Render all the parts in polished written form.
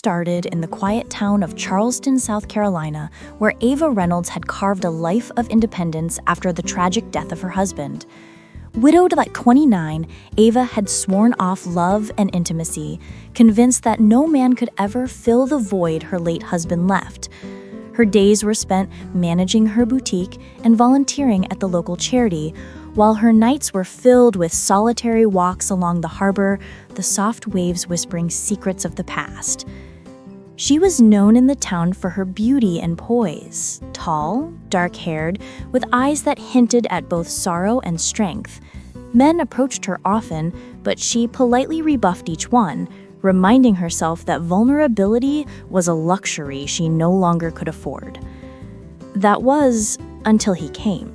started in the quiet town of Charleston, South Carolina, where Ava Reynolds had carved a life of independence after the tragic death of her husband. Widowed at 29, Ava had sworn off love and intimacy, convinced that no man could ever fill the void her late husband left. Her days were spent managing her boutique and volunteering at the local charity, while her nights were filled with solitary walks along the harbor, the soft waves whispering secrets of the past. She was known in the town for her beauty and poise, tall, dark-haired, with eyes that hinted at both sorrow and strength. Men approached her often, but she politely rebuffed each one, reminding herself that vulnerability was a luxury she no longer could afford. That was until he came.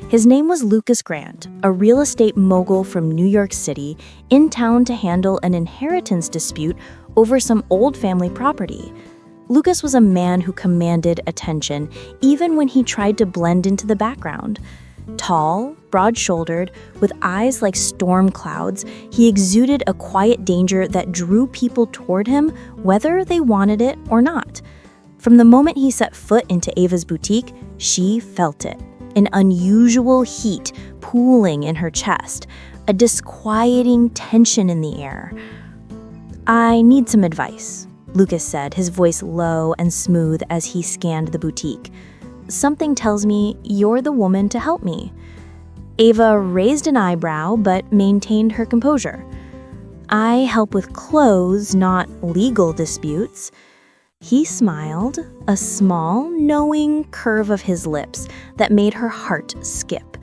His name was Lucas Grant, a real estate mogul from New York City, in town to handle an inheritance dispute over some old family property. Lucas was a man who commanded attention, even when he tried to blend into the background. Tall, broad-shouldered, with eyes like storm clouds, he exuded a quiet danger that drew people toward him, whether they wanted it or not. From the moment he set foot into Ava's boutique, she felt it. An unusual heat pooling in her chest, a disquieting tension in the air. "I need some advice," Lucas said, his voice low and smooth as he scanned the boutique. "Something tells me you're the woman to help me." Ava raised an eyebrow but maintained her composure. "I help with clothes, not legal disputes." He smiled, a small, knowing curve of his lips that made her heart skip.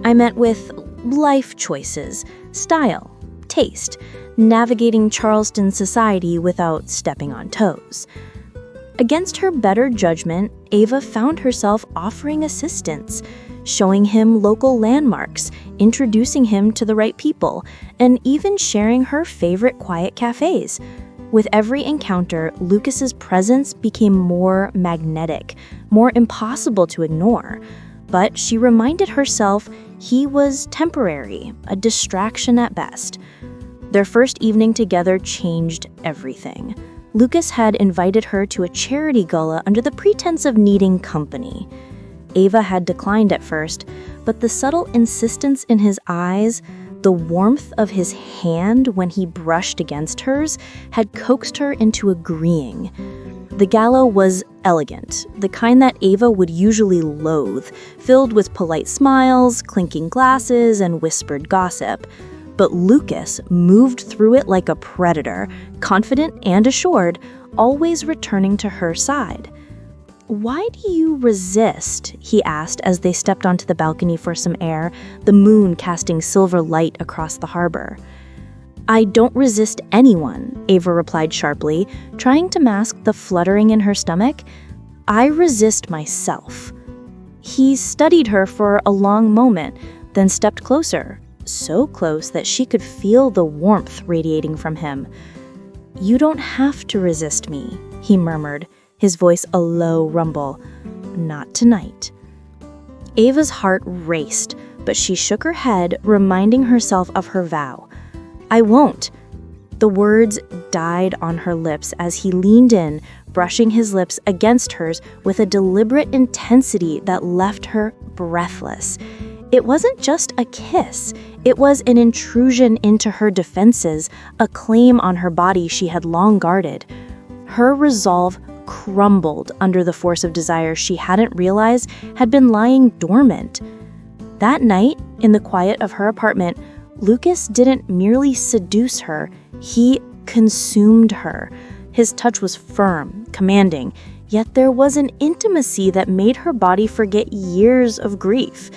"I meant with life choices, style, taste, navigating Charleston society without stepping on toes." Against her better judgment, Ava found herself offering assistance, showing him local landmarks, introducing him to the right people, and even sharing her favorite quiet cafes. With every encounter, Lucas's presence became more magnetic, more impossible to ignore. But she reminded herself he was temporary, a distraction at best. Their first evening together changed everything. Lucas had invited her to a charity gala under the pretense of needing company. Ava had declined at first, but the subtle insistence in his eyes, the warmth of his hand when he brushed against hers, had coaxed her into agreeing. The gala was elegant, the kind that Ava would usually loathe, filled with polite smiles, clinking glasses, and whispered gossip. But Lucas moved through it like a predator, confident and assured, always returning to her side. "Why do you resist?" he asked as they stepped onto the balcony for some air, the moon casting silver light across the harbor. "I don't resist anyone," Ava replied sharply, trying to mask the fluttering in her stomach. "I resist myself." He studied her for a long moment, then stepped closer, so close that she could feel the warmth radiating from him. "You don't have to resist me," he murmured, his voice a low rumble. "Not tonight." Ava's heart raced, but she shook her head, reminding herself of her vow. "I won't." The words died on her lips as he leaned in, brushing his lips against hers with a deliberate intensity that left her breathless. It wasn't just a kiss. It was an intrusion into her defenses, a claim on her body she had long guarded. Her resolve crumbled under the force of desire she hadn't realized had been lying dormant. That night, in the quiet of her apartment, Lucas didn't merely seduce her, he consumed her. His touch was firm, commanding, yet there was an intimacy that made her body forget years of grief.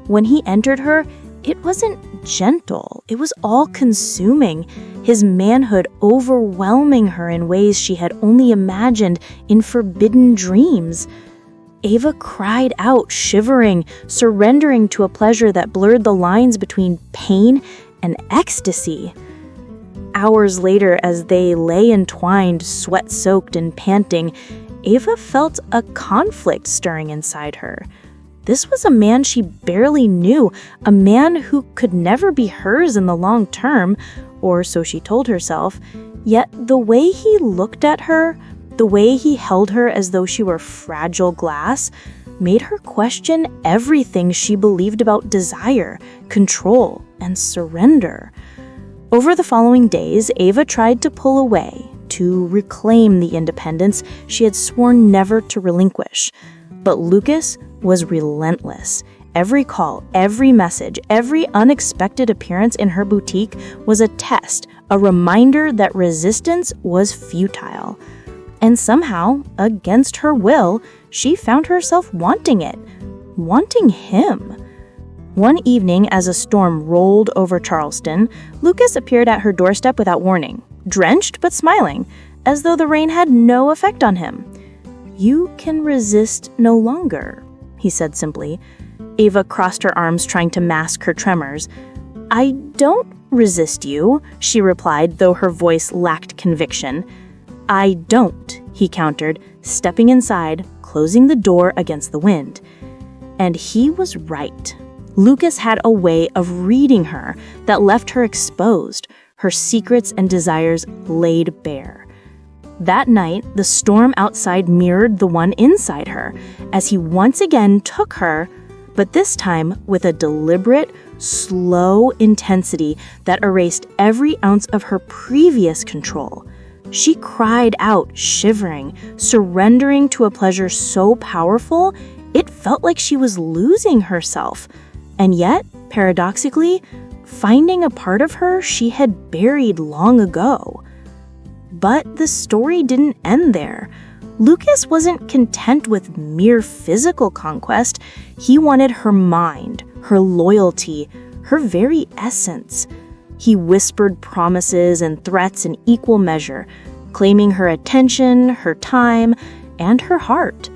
When he entered her, it wasn't gentle, it was all-consuming, his manhood overwhelming her in ways she had only imagined in forbidden dreams. Ava cried out, shivering, surrendering to a pleasure that blurred the lines between pain and ecstasy. Hours later, as they lay entwined, sweat-soaked and panting, Ava felt a conflict stirring inside her. This was a man she barely knew, a man who could never be hers in the long term, or so she told herself, Yet the way he looked at her, the way he held her as though she were fragile glass, made her question everything she believed about desire, control, and surrender. Over the following days, Ava tried to pull away, to reclaim the independence she had sworn never to relinquish. But Lucas was relentless. Every call, every message, every unexpected appearance in her boutique was a test, a reminder that resistance was futile. And somehow, against her will, she found herself wanting it, wanting him. One evening, as a storm rolled over Charleston, Lucas appeared at her doorstep without warning, drenched but smiling, as though the rain had no effect on him. "You can resist no longer," he said simply. Ava crossed her arms, trying to mask her tremors. "I don't resist you," she replied, though her voice lacked conviction. "I don't," he countered, stepping inside, closing the door against the wind. And he was right. Lucas had a way of reading her that left her exposed, her secrets and desires laid bare. That night, the storm outside mirrored the one inside her, as he once again took her, but this time with a deliberate, slow intensity that erased every ounce of her previous control. She cried out, shivering, surrendering to a pleasure so powerful, it felt like she was losing herself. And yet, paradoxically, finding a part of her she had buried long ago. But the story didn't end there. Lucas wasn't content with mere physical conquest. He wanted her mind, her loyalty, her very essence. He whispered promises and threats in equal measure, claiming her attention, her time, and her heart.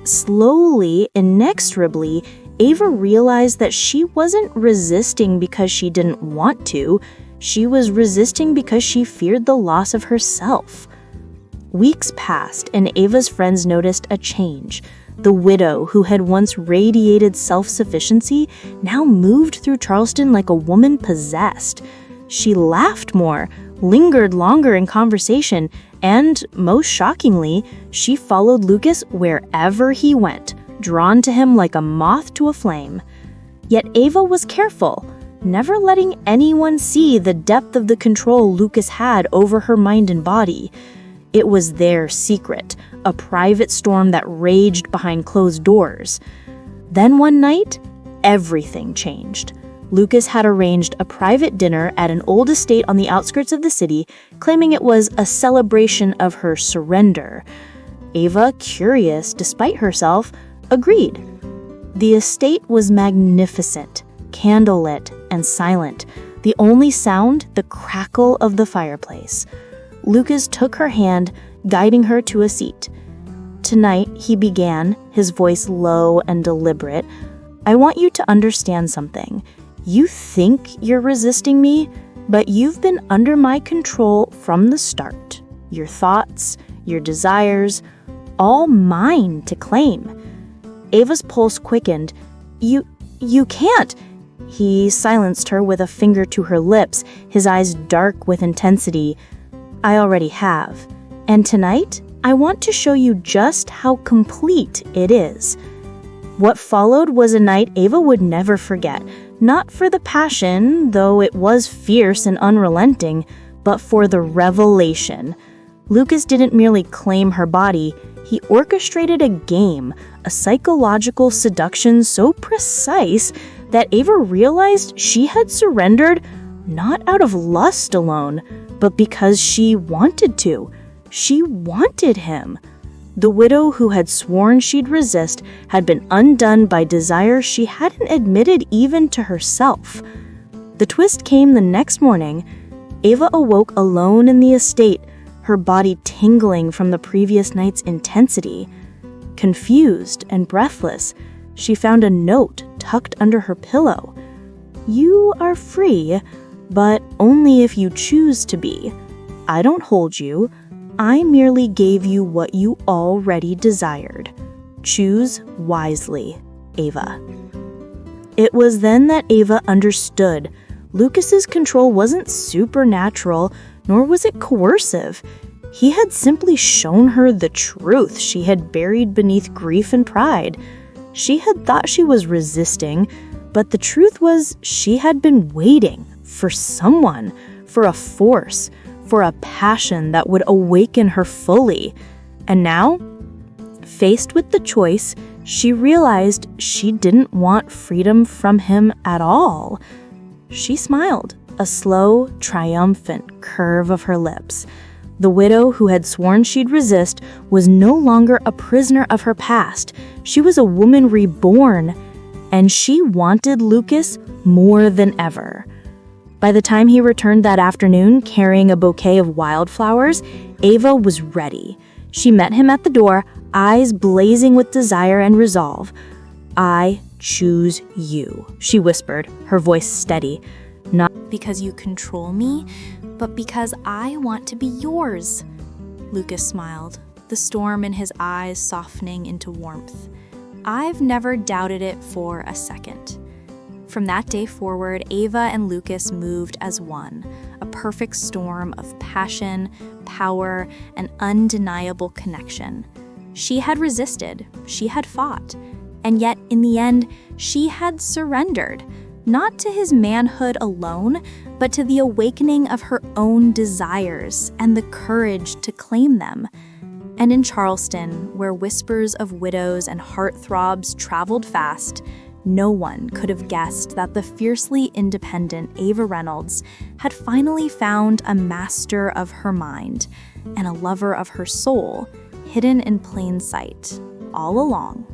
Slowly, inexorably, Ava realized that she wasn't resisting because she didn't want to. She was resisting because she feared the loss of herself. Weeks passed, and Ava's friends noticed a change. The widow, who had once radiated self-sufficiency, now moved through Charleston like a woman possessed. She laughed more, lingered longer in conversation, and, most shockingly, she followed Lucas wherever he went, drawn to him like a moth to a flame. Yet Ava was careful, never letting anyone see the depth of the control Lucas had over her mind and body. It was their secret, a private storm that raged behind closed doors. Then one night, everything changed. Lucas had arranged a private dinner at an old estate on the outskirts of the city, claiming it was a celebration of her surrender. Ava, curious despite herself, agreed. The estate was magnificent, candlelit and silent, the only sound the crackle of the fireplace. Lucas took her hand, guiding her to a seat. Tonight, he began, his voice low and deliberate, "I want you to understand something. You think you're resisting me, but you've been under my control from the start. Your thoughts, your desires, all mine to claim." Ava's pulse quickened. You can't." He silenced her with a finger to her lips, his eyes dark with intensity. "I already have. And tonight, I want to show you just how complete it is." What followed was a night Ava would never forget, not for the passion, though it was fierce and unrelenting, but for the revelation. Lucas didn't merely claim her body, he orchestrated a game, a psychological seduction so precise that Ava realized she had surrendered not out of lust alone, but because she wanted to. She wanted him. The widow who had sworn she'd resist had been undone by desire she hadn't admitted even to herself. The twist came the next morning. Ava awoke alone in the estate, her body tingling from the previous night's intensity. Confused and breathless, she found a note tucked under her pillow. "You are free, but only if you choose to be. I don't hold you. I merely gave you what you already desired. Choose wisely, Ava." It was then that Ava understood. Lucas's control wasn't supernatural, nor was it coercive. He had simply shown her the truth she had buried beneath grief and pride. She had thought she was resisting, but the truth was she had been waiting for someone, for a force, for a passion that would awaken her fully. And now, faced with the choice, she realized she didn't want freedom from him at all. She smiled, a slow, triumphant curve of her lips. The widow who had sworn she'd resist was no longer a prisoner of her past. She was a woman reborn, and she wanted Lucas more than ever. By the time he returned that afternoon carrying a bouquet of wildflowers, Ava was ready. She met him at the door, eyes blazing with desire and resolve. "I choose you," she whispered, her voice steady. "Not Because you control me, but because I want to be yours." Lucas smiled, the storm in his eyes softening into warmth. "I've never doubted it for a second." From that day forward, Ava and Lucas moved as one, a perfect storm of passion, power, and undeniable connection. She had resisted, she had fought, and yet in the end, she had surrendered, not to his manhood alone, but to the awakening of her own desires and the courage to claim them. And in Charleston, where whispers of widows and heartthrobs traveled fast, no one could have guessed that the fiercely independent Ava Reynolds had finally found a master of her mind and a lover of her soul, hidden in plain sight all along.